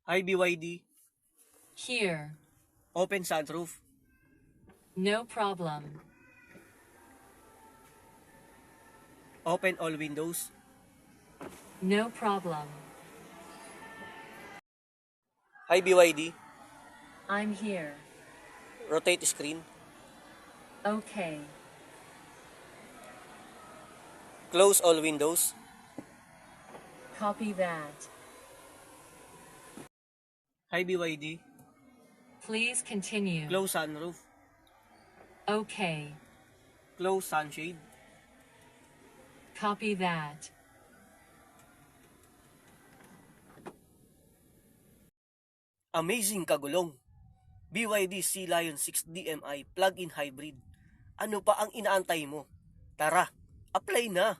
Hi BYD. Here. Open sunroof. No problem. Open all windows. No problem. Hi BYD. I'm here. Rotate screen. Okay. Close all windows. Copy that. Hi BYD. Please continue. Close sunroof. Okay. Close sunshade. Copy that. Amazing kagulong. BYD Sea Lion 6 DMI plug-in hybrid. Ano pa ang inaantay mo? Tara, apply na!